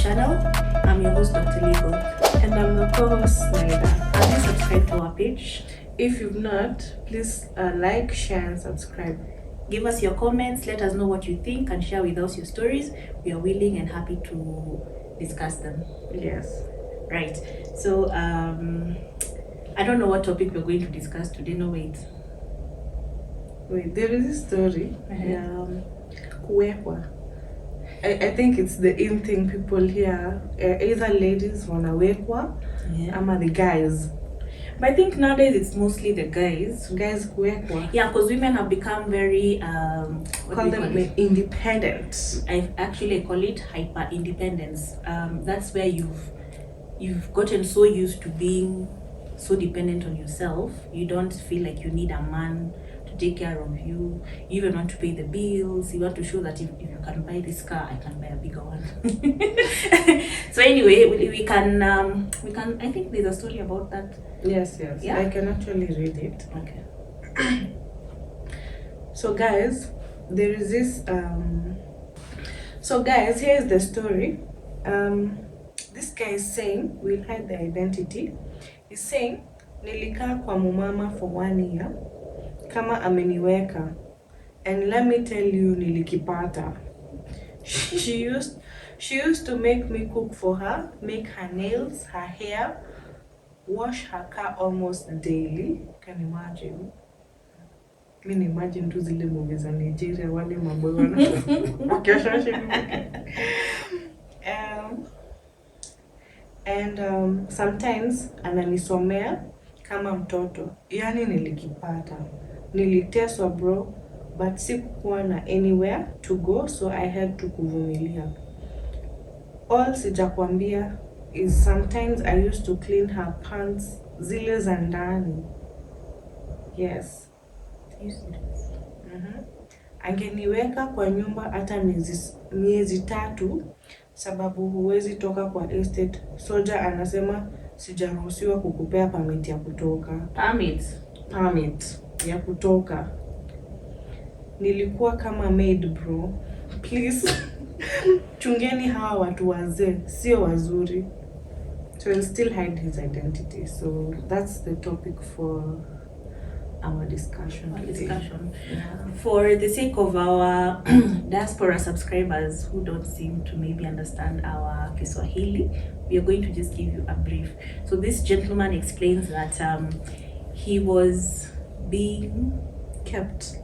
channel. I'm your host, Dr. Lego. And I'm the co-host, Naida. Please subscribe to our page. If you've not, please like, share, and subscribe. Give us your comments, let us know what you think, and share with us your stories. We are willing and happy to discuss them. Yes. Right. So, I don't know what topic we're going to discuss today. No, wait. There is a story. Kuwekwa. I think it's the in thing people hear. Either ladies wanawekwa, ama the guys. But I think nowadays it's mostly the guys. Guys kuwekwa. Yeah, because women have become very call them independent. I actually call it hyper independence. That's where you've gotten so used to being so dependent on yourself. You don't feel like you need a man to take care of you. You even want to pay the bills. You want to show that if you can buy this car, I can buy a bigger one. So anyway, we can I think there's a story about that. Yes. Yeah? I can actually read it. Okay. So guys, there is this so guys, here's the story. This guy is saying, we'll hide the identity. He's saying, nilikaa kwa mumama for 1 year kama ameniweka, and let me tell you, nilikipata. She used to make me cook for her, make her nails, her hair, wash her car almost daily. Can you imagine? Can you imagine tu zile movies za Nigeria wale maboy and sometimes ananisomea kama mtoto. Yani nilikipata. Niliteswa bro, but sikuwa na anywhere to go, so I had to kuvumilia. All sijakwambia is sometimes I used to clean her pants, zile za ndani. Yes. Angeniweka kwa nyumba hata miezi 3 sababu huwezi toka kwa estate. Soja anasema sijaruhusiwa kukupea permit ya kutoka. Permit ya kutoka. Nilikuwa kama maid bro. Please. Chungeni hawa watu wazee, sio wazuri. So he'll still hide his identity. So that's the topic for our discussion. Yeah. For the sake of our diaspora subscribers who don't seem to maybe understand our Kiswahili, we are going to just give you a brief. So this gentleman explains that he was being kept.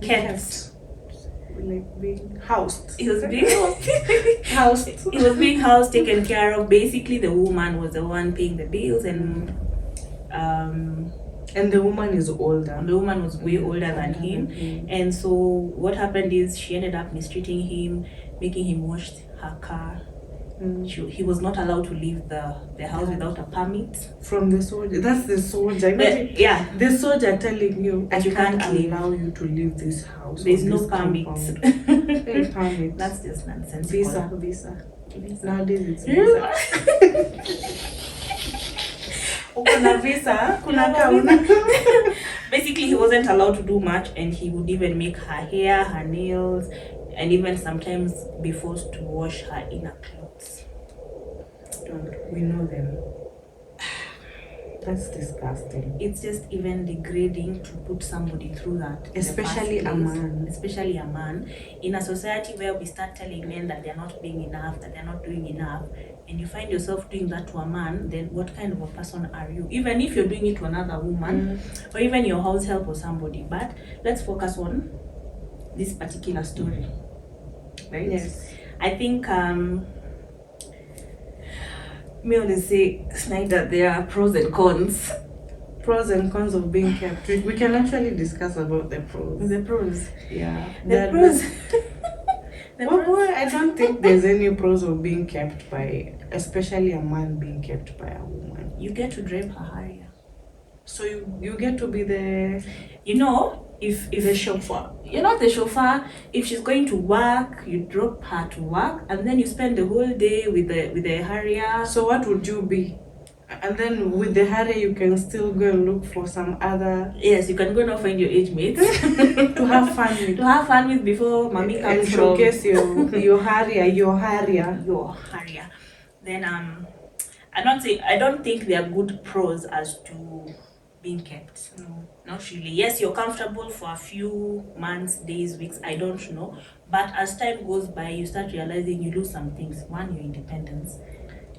Like being housed. He was being housed. He was being housed, taken care of. Basically, the woman was the one paying the bills, and the woman is older. The woman was way older than him. And so what happened is she ended up mistreating him, making him wash her car. He was not allowed to leave the house without a permit from the soldier. That's the soldier. Yeah, the soldier telling you that you can't allow you to leave this house. There's no permit. Permit. That's just nonsense. Visa. Nowadays it's visa. Kuna visa, kuna kauna. Basically, he wasn't allowed to do much, and he would even make her hair, her nails, and even sometimes be forced to wash her inner clothes. We know them. That's disgusting. It's just even degrading to put somebody through that. Especially a man. In a society where we start telling men that they're not being enough, that they're not doing enough, and you find yourself doing that to a man, then what kind of a person are you? Even if you're doing it to another woman, or even your house help or somebody. But let's focus on this particular story. Right? Yes. I think me always say, Snyder, there are pros and cons. Pros and cons of being kept. We can actually discuss about the pros. The pros. Yeah. The pros. I don't think there's any pros of being kept by, especially a man being kept by a woman. You get to drive her Harrier. So you get to be the, if the chauffeur. You're not the chauffeur. If she's going to work, you drop her to work, and then you spend the whole day with the Harrier. So what would you be? And then with the Harrier, you can still go and look for some other. Yes, you can go and find your age mates to have fun with. To have fun with before mommy comes and showcase your Harrier. then I don't think there are good pros as to being kept. No, not really. Yes, you're comfortable for a few months, days, weeks, I don't know. But as time goes by, you start realizing you lose some things. One, your independence.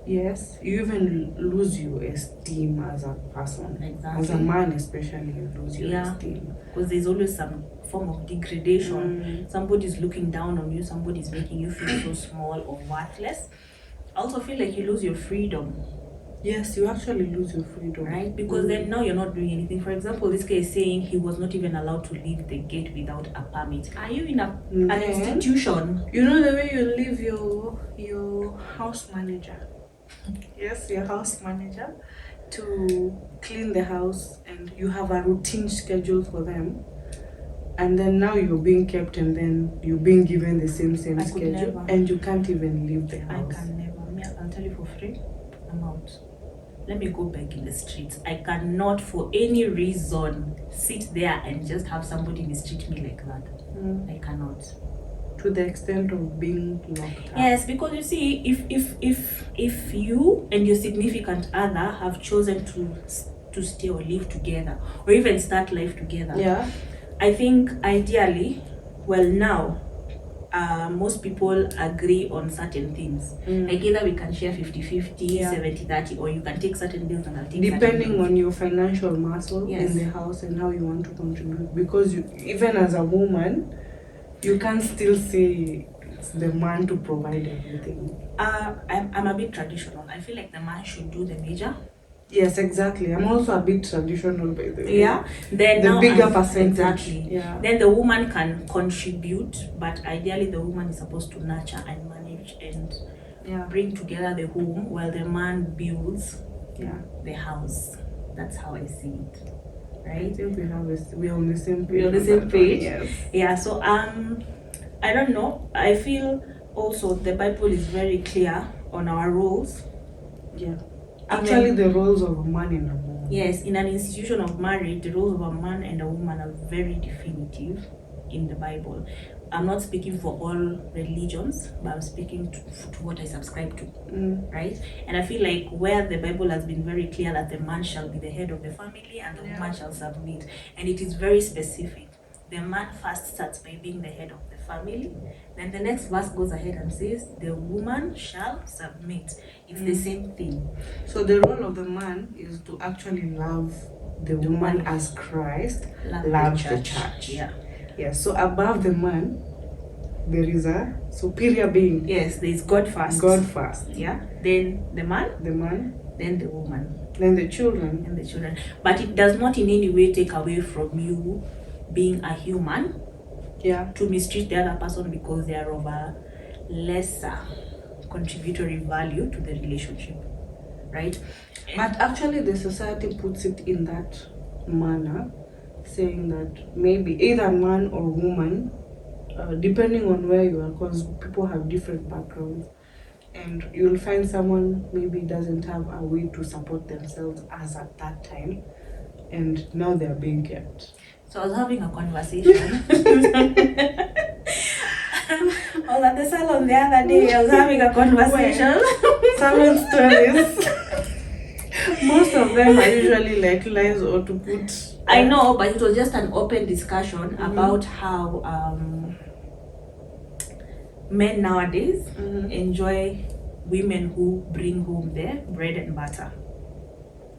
Yes, you even lose your esteem as a person. Exactly. As a man, especially, you lose your esteem. Because there's always some form of degradation. Somebody's looking down on you, somebody's making you feel so small or worthless. I also feel like you lose your freedom. Yes, you actually lose your freedom. Right? Because then now you're not doing anything. For example, this guy is saying he was not even allowed to leave the gate without a permit. Are you in an institution? You know the way you leave your house manager. Yes, your house manager to clean the house, and you have a routine schedule for them. And then now you're being kept, and then you're being given the same schedule, and you can't even leave the house. I can never. I can tell you for free, I'm out. Let me go back in the streets. I cannot for any reason sit there and just have somebody mistreat me like that. I cannot. To the extent of being locked up. Yes, because you see, if you and your significant other have chosen to stay or live together, or even start life together, I think ideally, well now, most people agree on certain things. Like either we can share 50-50, 70-30, or you can take certain bills and I'll take depending on your financial muscle in the house and how you want to contribute. Because you, even as a woman, you can't still say it's the man to provide everything. I'm a bit traditional. I feel like the man should do the major. Yes, exactly. I'm also a bit traditional, by the way. Yeah. Then the bigger percentage. Exactly. Yeah. Then the woman can contribute, but ideally the woman is supposed to nurture and manage and bring together the home while the man builds the house. That's how I see it. Right? I think we're on the same page. We're on the same page. Yes. Yeah. So I don't know. I feel also the Bible is very clear on our roles. Yeah. Actually, the roles of a man and a woman. Yes, in an institution of marriage, the roles of a man and a woman are very definitive in the Bible. I'm not speaking for all religions, but I'm speaking to what I subscribe to, right? And I feel like where the Bible has been very clear that the man shall be the head of the family and the woman shall submit, and it is very specific. The man first starts by being the head of the family, then the next verse goes ahead and says the woman shall submit. It's the same thing. So the role of the man is to actually love the woman as Christ loved the church. Yeah. So above the man, there is a superior being. Yes, there is God first. God first. Yeah. Then the man. Then the woman. Then the children. And the children. But it does not in any way take away from you being a human. Yeah. To mistreat the other person because they are of a lesser contributory value to the relationship. Right? But actually the society puts it in that manner, saying that maybe either man or woman, depending on where you are, because people have different backgrounds, and you'll find someone maybe doesn't have a way to support themselves as at that time, and now they're being kept. So I was having a conversation. I was at the salon the other day. I was having a conversation. Salon stories. Most of them are usually like lies or to put. I know, but it was just an open discussion about how men nowadays enjoy women who bring home their bread and butter.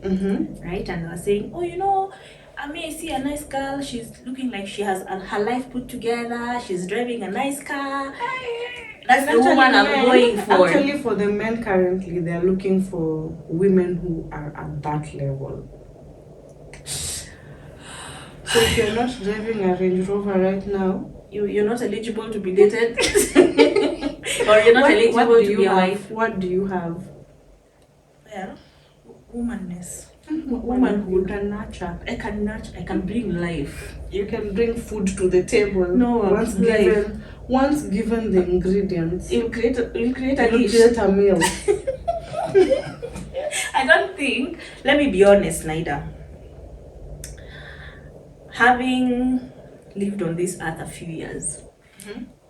Right? And they're saying, oh, you know, I may see a nice girl, she's looking like she has her life put together, she's driving a nice car. That's the woman I'm going for. Actually, for the men currently, they're looking for women who are at that level. So if you're not driving a Range Rover right now, you're not eligible to be dated. Or you're not eligible to be a wife. What do you have? Well, womanness. Womanhood. You can nurture. I can nurture. I can bring life. You can bring food to the table. No, once given the ingredients, you'll create a meal. I don't think. Let me be honest, Naida. Having lived on this earth a few years,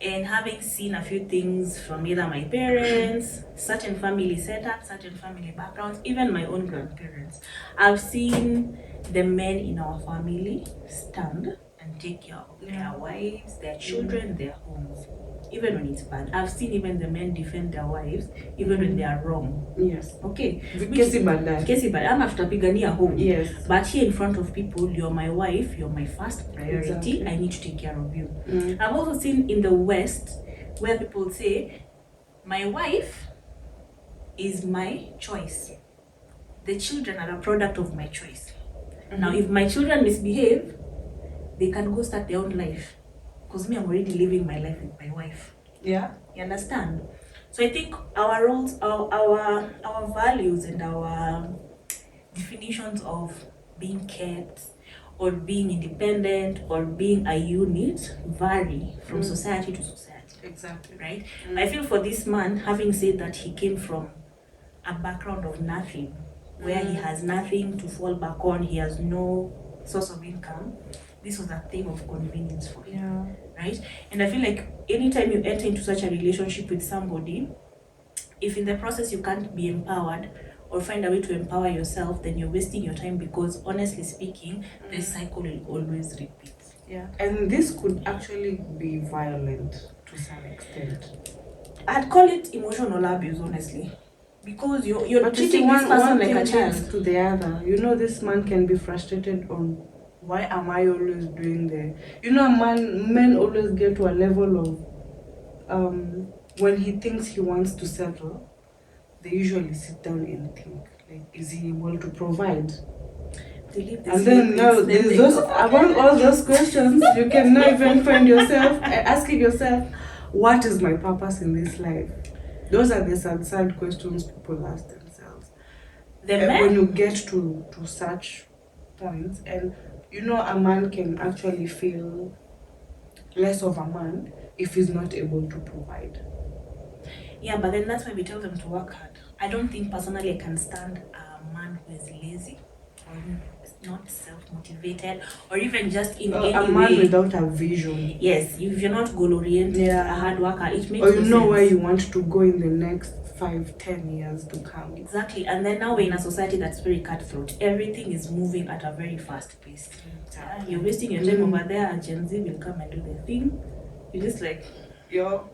And having seen a few things from either my parents, certain family setups, certain family backgrounds, even my own grandparents, I've seen the men in our family stand and take care of their wives, their children, their homes, even when it's bad. I've seen even the men defend their wives, even when they are wrong. Yes. Okay. Kesi bad. I'm after pigania home. Yes. But here in front of people, you're my wife, you're my first priority. Exactly. I need to take care of you. I've also seen in the West where people say, my wife is my choice. The children are a product of my choice. Now, if my children misbehave, they can go start their own life. Because me, I'm already living my life with my wife. Yeah. You understand? So I think our roles, our values and our definitions of being kept or being independent or being a unit vary from society to society. Exactly. Right? I feel for this man, having said that he came from a background of nothing, where he has nothing to fall back on, he has no source of income, this was a thing of convenience for him. Right? And I feel like anytime you enter into such a relationship with somebody, if in the process you can't be empowered or find a way to empower yourself, then you're wasting your time, because honestly speaking, this cycle will always repeat. Yeah. And this could actually be violent to some extent. I'd call it emotional abuse, honestly. Because you're treating this person like a child. To the other. You know, this man can be frustrated on why am I always doing that? You know, men always get to a level of when he thinks he wants to settle, they usually sit down and think, like, is he able to provide? And then now there's those among all those questions, you can now even find yourself asking yourself, what is my purpose in this life? Those are the sad questions people ask themselves. When you get to such points, and you know, a man can actually feel less of a man if he's not able to provide. Yeah, but then that's why we tell them to work hard. I don't think personally I can stand a man who is lazy or not self-motivated, or even just in any a man without a vision. Yes, if you're not goal-oriented, a hard worker, it makes or you know sense. Where you want to go in the next 5-10 years to come. Exactly. And then now we're in a society that's very cutthroat. Everything is moving at a very fast pace. You're wasting your time over there, and Gen Z will come and do the thing. You're just like, yo,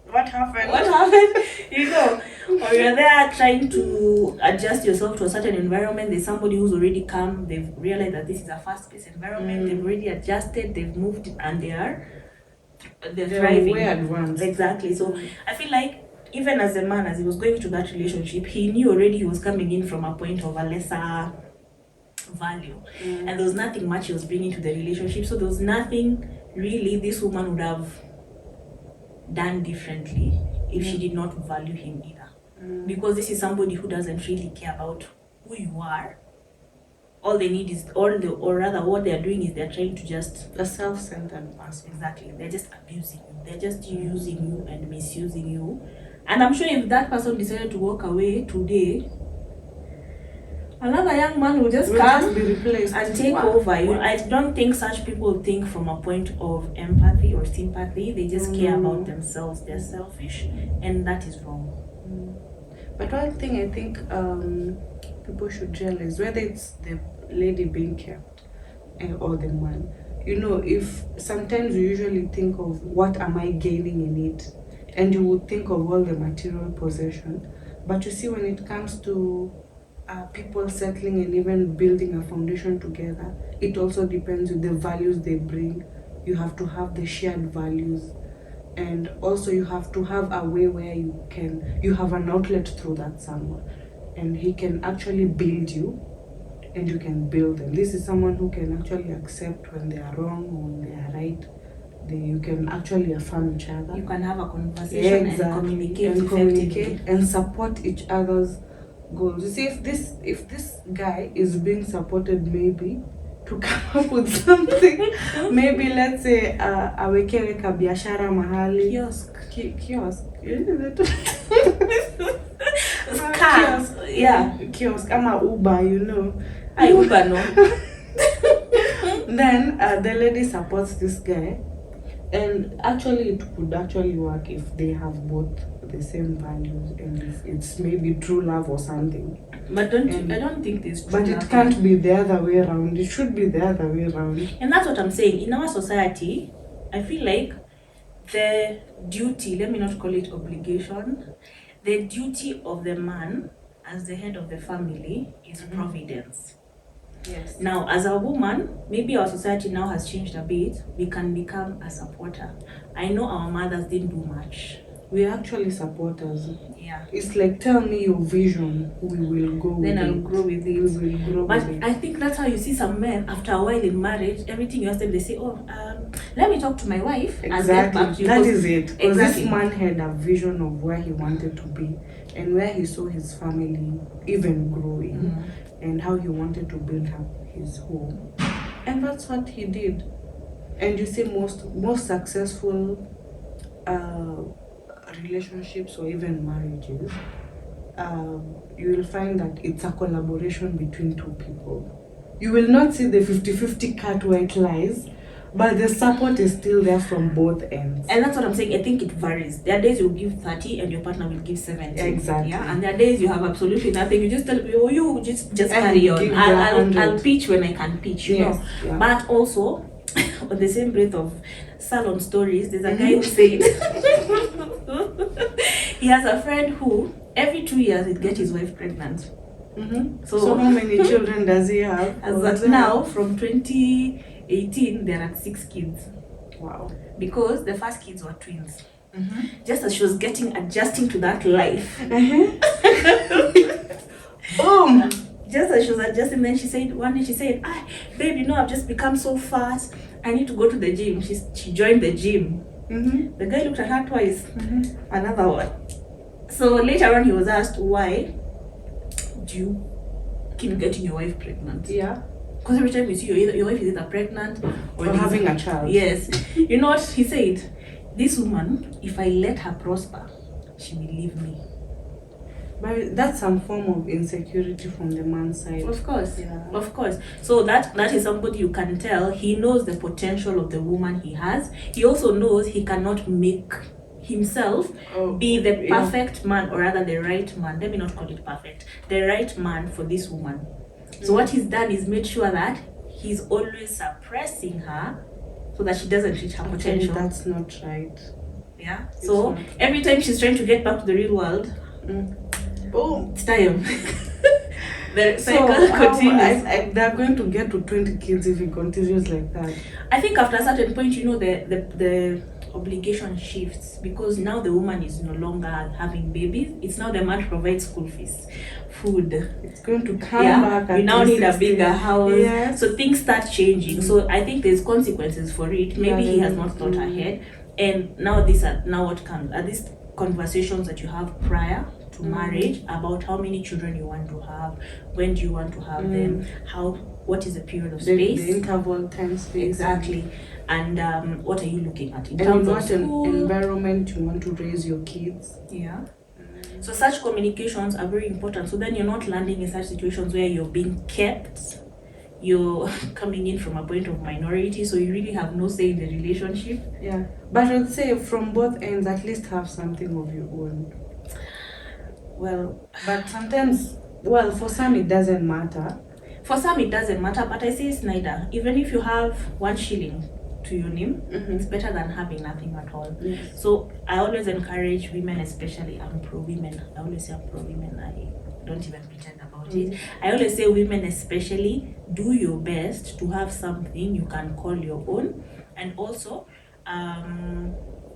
what happened? You know, or you're there trying to adjust yourself to a certain environment. There's somebody who's already come, they've realized that this is a fast-paced environment, they've already adjusted, they've moved, and they're thriving. Way advanced. Exactly. So I feel like even as a man, as he was going to that relationship, he knew already he was coming in from a point of a lesser value, and there was nothing much he was bringing to the relationship. So there was nothing really this woman would have done differently if she did not value him either, because this is somebody who doesn't really care about who you are. All they need is or rather what they're doing is they're trying to just a self-centered person. Exactly. They're just abusing you, they're just using you and misusing you. And I'm sure if that person decided to walk away today, another young man will just come be replaced and take over. I don't think such people think from a point of empathy or sympathy. They just care about themselves. They're selfish, and that is wrong. But one thing I think people should realize, whether it's the lady being kept or the man, you know, if sometimes you usually think of what am I gaining in it, and you would think of all the material possession, but you see when it comes to people settling and even building a foundation together, it also depends on the values they bring. You have to have the shared values, and also you have to have a way where you have an outlet through that someone, and he can actually build you and you can build them. This is someone who can actually accept when they are wrong or when they are right. You can actually affirm each other. You can have a conversation and communicate and support each other's goals. You see, if this guy is being supported, maybe to come up with something, maybe let's say awekewe ka biashara mahali, kiosk, kiosk ama Uber, you know. Uber no. Then the lady supports this guy, And actually, it could actually work if they have both the same values and if it's maybe true love or something. But I don't think there's true But love. it can't be the other way around. It should be the other way around. And that's what I'm saying. In our society, I feel like the duty, let me not call it obligation, the duty of the man as the head of the family is providence. Yes. Now, as a woman, maybe our society now has changed a bit. We can become a supporter. I know our mothers didn't do much. We're actually supporters. Yeah. It's like, tell me your vision, we will go with it. Then I'll grow with it. We will grow But with it. I think that's how you see some men after a while in marriage, everything you ask them, they say, let me talk to my wife. And get back to Exactly. you. That Because- is it. Because Exactly. this man had a vision of where he wanted to be and where he saw his family even growing and how he wanted to build up his home. And that's what he did. And you see most successful relationships or even marriages, you will find that it's a collaboration between two people. You will not see the 50-50 cut white lies, but the support is still there from both ends. And that's what I'm saying. I think it varies. There are days you'll give 30 and your partner will give 70. Exactly. Yeah. And there are days you have absolutely nothing. You just tell me, you just And carry on. give the I'll 100. pitch when I can pitch, you Yes, know. yeah. But also, on the same breath of salon stories, there's a guy who said he has a friend who every 2 years he'd get his wife pregnant. So how many children does he have? As at now, from 2018, there are 6 kids. Wow. Because the first kids were twins. Just as she was adjusting to that life. Boom! Just as she was adjusting, then she said, one day she said, babe, you know, I've just become so fat. I need to go to the gym. She joined the gym. The guy looked at her twice. Another one. So later on, he was asked, why do you keep getting your wife pregnant? Yeah. Because every time you see your wife is either pregnant or having a child. Yes. You know what he said? This woman, if I let her prosper, she will leave me. But that's some form of insecurity from the man's side. Of course. Yeah. Of course. So that is somebody you can tell. He knows the potential of the woman he has. He also knows he cannot make himself be the perfect man, or rather the right man. Let me not call it perfect. The right man for this woman. So what he's done is made sure that he's always suppressing her so that she doesn't reach her potential. That's not right. Yeah. So every time she's trying to get back to the real world, boom, it's time. The cycle continues. They're going to get to 20 kids if he continues like that. I think after a certain point, you know, the obligation shifts, because now the woman is no longer having babies. It's now the man to provide school fees, food. It's going to come back. You now need a bigger house. Yes. So things start changing. So I think there's consequences for it. Maybe he has not thought ahead. And now what comes are these conversations that you have prior to marriage about how many children you want to have, when do you want to have them, what is the period of space, the interval time space. Exactly. And what are you looking at in and terms what of school? environment you want to raise your kids. Yeah. So such communications are very important. So then you're not landing in such situations where you're being kept, you're coming in from a point of minority, so you really have no say in the relationship. Yeah. But I would say from both ends, at least have something of your own. Well, but sometimes, for some it doesn't matter. For some it doesn't matter, but I say it's neither. Even if you have 1 shilling to your name, it's better than having nothing at all. Yes. So I always encourage women, especially, I'm pro women. I always say I'm pro women. I don't even pretend about it. I always say women especially, do your best to have something you can call your own, and also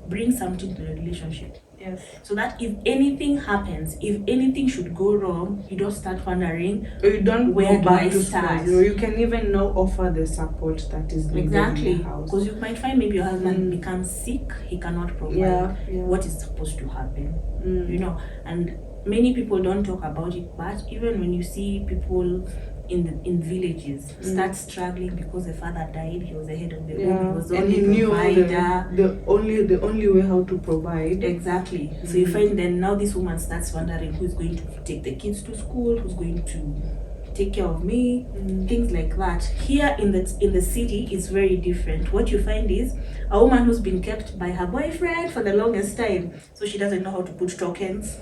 bring something to the relationship. Yes. So that if anything happens, if anything should go wrong, you don't start wondering, or you don't where go do I back to start? school. You can even now offer the support that is needed Exactly, in the house. because you might find maybe your husband becomes sick, he cannot provide what is supposed to happen, you know. And many people don't talk about it, but even when you see people in villages start struggling because the father died, he was the head of the home, he was the and he only knew provider. the only way how to provide. Exactly. So you find then now this woman starts wondering who's going to take the kids to school, who's going to take care of me, things like that. Here in the city, it's very different. What you find is a woman who's been kept by her boyfriend for the longest time, so she doesn't know how to put tokens.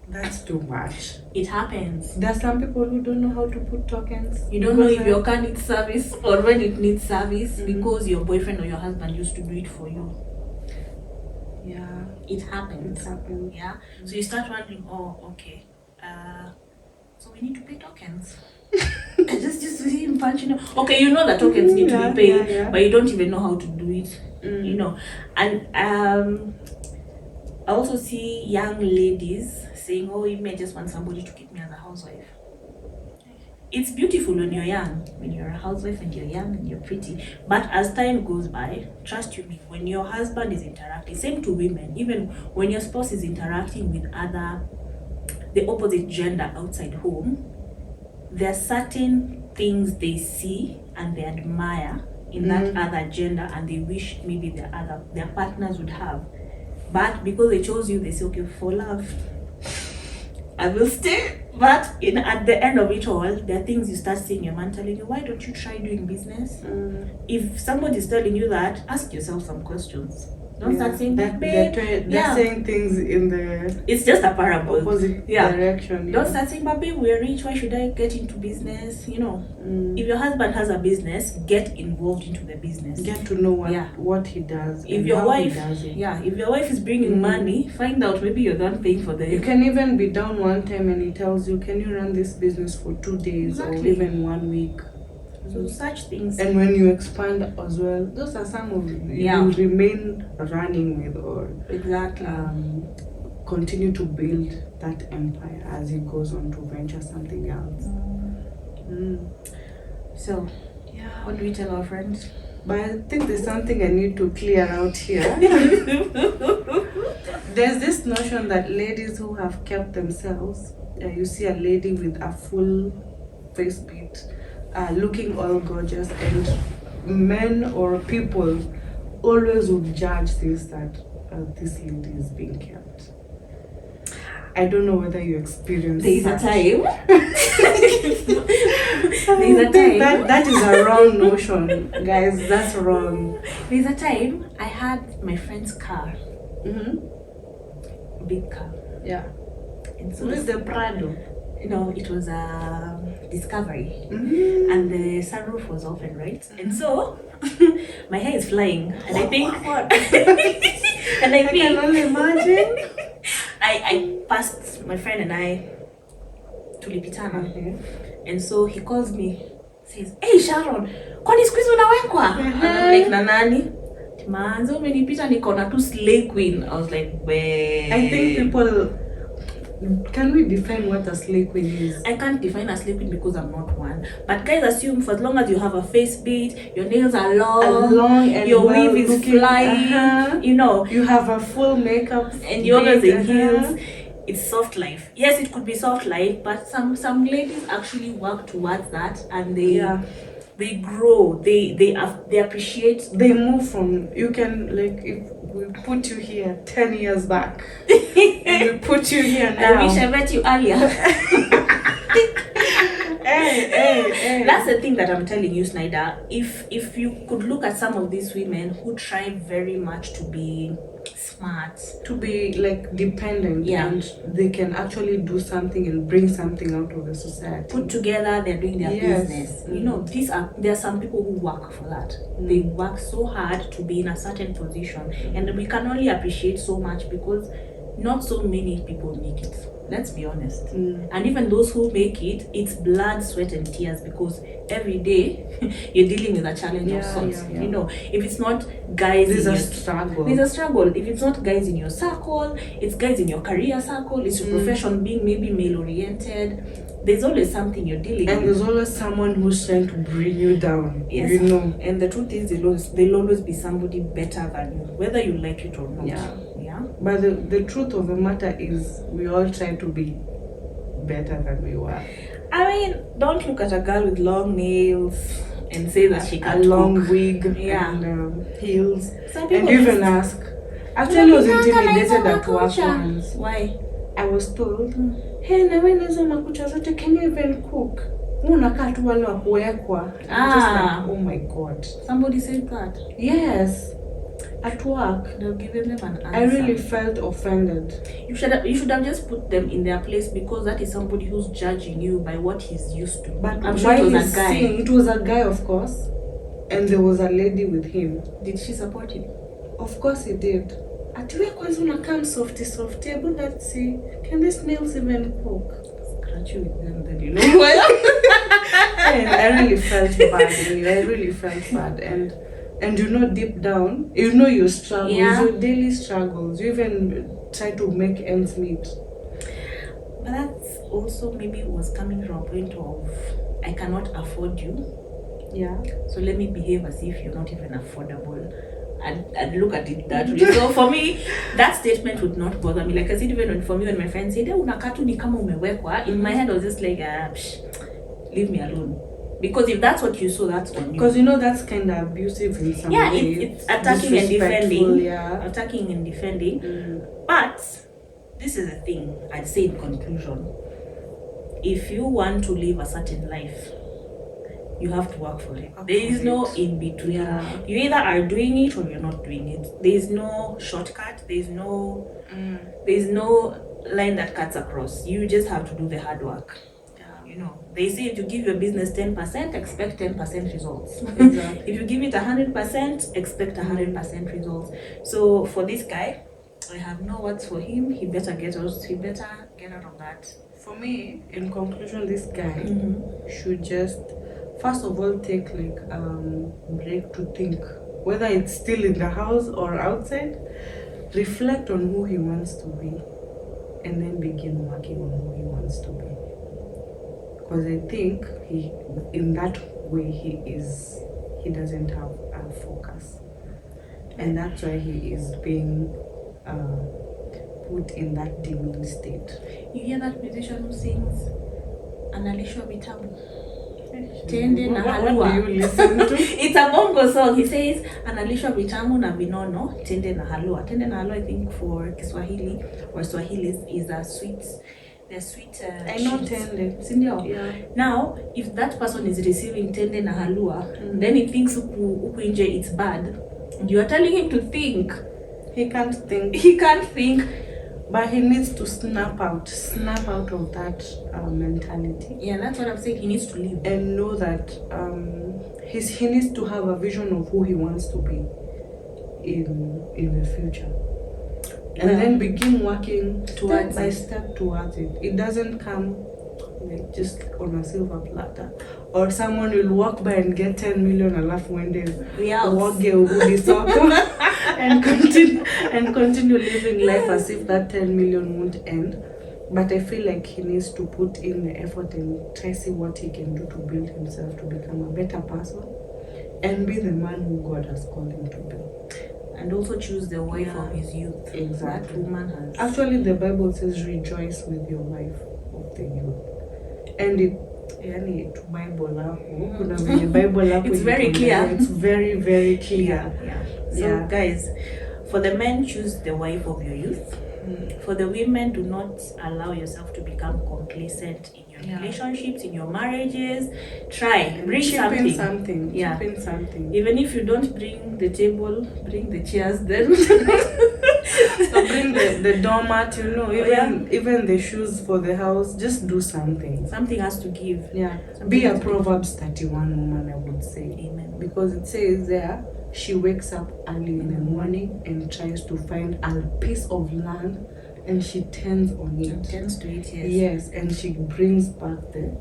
That's too much. It happens. There are some people who don't know how to put tokens. You don't know if your car needs service or when it needs service because your boyfriend or your husband used to do it for you. Yeah, it happens. Yeah. So you start wondering, oh, okay, so we need to pay tokens. just see him punching. Okay, you know that tokens need to be paid, but you don't even know how to do it. You know, and I also see young ladies saying, oh, you may just want somebody to keep me as a housewife. It's beautiful when you're young, when you're a housewife and you're young and you're pretty. But as time goes by, trust you me, when your husband is interacting, same to women, even when your spouse is interacting with the opposite gender outside home, there are certain things they see and they admire in that other gender, and they wish maybe their partners would have. But because they chose you, they say, okay, for love, I will stay. But at the end of it all, there are things you start seeing your man telling you, why don't you try doing business? If somebody is telling you that, ask yourself some questions. Don't start saying that, babe. They're saying things in the it's just a parable. Opposite direction. Don't start saying, but babe, we're rich, why should I get into business? You know, if your husband has a business, get involved into the business. Get to know what he does. If your wife, if your wife is bringing money, find out, maybe you're not paying for the. You can even be down one time and he tells you, can you run this business for 2 days or even 1 week? So such things. And when you expand as well, those are some of you remain running with or continue to build that empire as he goes on to venture something else. So, what do we tell our friends? But I think there's something I need to clear out here. There's this notion that ladies who have kept themselves, you see a lady with a full face beat, looking all gorgeous, and men or people always would judge this that this lady is being kept. I don't know whether you experience There's a time. That is a wrong notion, guys. That's wrong. There's a time I had my friend's car. Big car. Yeah. And so with the Prado. No, it was a Discovery, and the sunroof was open, right? And so my hair is flying, and I think, and I can only imagine. I passed my friend and I to Lipitana, and so he calls me, says, "Hey Sharon, kwani siku hizi unawekwa?" And I'm like, "Na nani?" "Manzo umenipita niko na tu slay queen." I was like, "Wait." I think people. Can we define what a slay queen is? I can't define a slay queen because I'm not one. But guys assume for as long as you have a face beat, your nails are long and your weave is flying, you know. You have a full makeup. And you're always in heels. It's soft life. Yes, it could be soft life, but some ladies actually work towards that, and they grow. They appreciate. They move from. You can, like, if we put you here 10 years back, and we put you here now. I wish I met you earlier. Hey. That's the thing that I'm telling you, Snyder. If you could look at some of these women who try very much to be smart, to be like dependent, and they can actually do something and bring something out of the society. Put together, they're doing their business. You know, there are some people who work for that. They work so hard to be in a certain position, and we can only appreciate so much because not so many people make it. Let's be honest. And even those who make it, it's blood, sweat, and tears because every day you're dealing with a challenge of sorts. You know, if it's not guys, there's a struggle. There's a struggle. If it's not guys in your circle, it's guys in your career circle. It's your profession being maybe male-oriented. There's always something you're dealing with. And there's always someone who's trying to bring you down. Yes. You know. And the truth is, there'll always be somebody better than you, whether you like it or not. Yeah. But the truth of the matter is, we all try to be better than we were. I mean, don't look at a girl with long nails and say that she can a long wig and heels. Some and even ask. Actually, I was intimidated at work once. Why? I was told hey, na wewe hizo makucha zote, can you even cook? Unakaa tu wale wa kuwekwa. Just like, oh my God. Somebody said that? Yes. At work. They'll give them an answer. I really felt offended. You should have just put them in their place, because that is somebody who's judging you by what he's used to. But I'm sure it was a guy. It was a guy, of course. And there was a lady with him. Did she support him? Of course he did. Atiwe kwanza unakam softy, but let's see. Can these nails even cook? Scratch you with them, then you know what? And I really felt bad. And you know, deep down, you know your struggles, your daily struggles. You even try to make ends meet. But that's also maybe was coming from a point of, I cannot afford you. Yeah. So let me behave as if you're not even affordable. I'd look at it that way. So for me, that statement would not bother me. Like I said, even for me, when my friends said, unakatu ni kama umewekwa, in my head I was just like, leave me alone. Because if that's what you saw, that's on you. Because you know that's kind of abusive in some way. It's attacking and defending. Yeah. Attacking and defending. But this is the thing, I'd say in conclusion. If you want to live a certain life, you have to work for it. There is no in between. Yeah. You either are doing it or you're not doing it. There is no shortcut. There is no line that cuts across. You just have to do the hard work. You know, they say if you give your business 10%, expect 10% results. Exactly. If you give it 100%, expect 100% results. So for this guy, I have no words for him. He better get out of that. For me, in conclusion, this guy should just, first of all, take like break to think, whether it's still in the house or outside. Reflect on who he wants to be, and then begin working on who he wants to be. Because I think in that way, he doesn't have a focus, and that's why he is being put in that demeaned state. You hear that musician who sings Analisha Vitamu? Tende na halua. What do you listen to? It's a bongo song. He says analishwa vitamu na vinono, tende na halua. Tende na halua, I think for Kiswahili or Swahili is a sweet. They're sweet. I know tende. Sindio? Yeah. Now, if that person is receiving tende na halua, then he thinks uku inje it's bad. You are telling him to think. He can't think. He can't think. But he needs to snap out of that mentality. Yeah, that's what I'm saying. He needs to leave and know that he needs to have a vision of who he wants to be in the future, and then begin working step by step towards it. It doesn't come like just on a silver platter, or someone will walk by and get 10 million alafu one day and continue living life as if that 10 million won't end. But I feel like he needs to put in the effort and try see what he can do to build himself to become a better person and be the man who God has called him to be. And also choose the wife of his youth. Exactly. That woman has. Actually, the Bible says, rejoice with your wife of the youth. And it's very clear. It's very, very clear. Yeah. So guys, for the men, choose the wife of your youth. For the women, do not allow yourself to become complacent in your relationships, in your marriages. Try, bring something. Yeah. Chip in something. Even if you don't bring the table, bring the chairs then. So bring the doormat, even the shoes for the house. Just do something. Something has to give. Yeah. Be a Proverbs 31 woman, I would say. Amen. Because it says there, she wakes up early in the morning and tries to find a piece of land, and she tends on it. Tends to it, yes. Yes, and she brings back the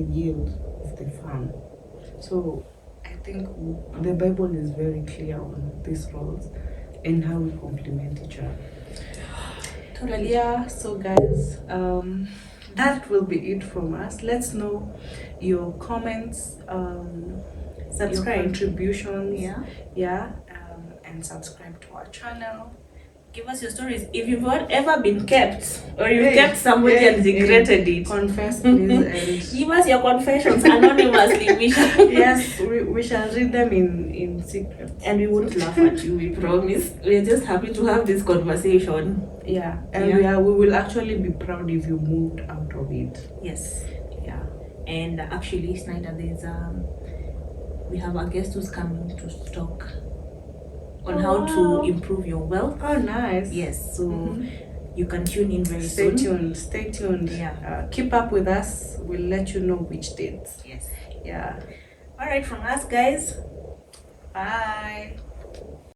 yield of the farm. So I think the Bible is very clear on these roles and how we complement each other. Totally. Yeah, so guys, that will be it from us. Let's know your comments, subscribe, your contributions, and subscribe to our channel. Give us your stories. If you've ever been kept or you've Hey, kept somebody hey, and regretted it, confess, please. give us your confessions anonymously. We shall Yes, we shall read them in secret. and we won't laugh at you, we promise. We're just happy to have this conversation. Yeah, and we will actually be proud if you moved out of it. Yes. Yeah. And actually, Snyder, there's we have a guest who's coming to talk on how to improve your wealth. Oh, nice. Yes, so you can tune in very soon. Stay tuned. Yeah. Keep up with us. We'll let you know which dates. Yes. Yeah. All right, from us, guys. Bye.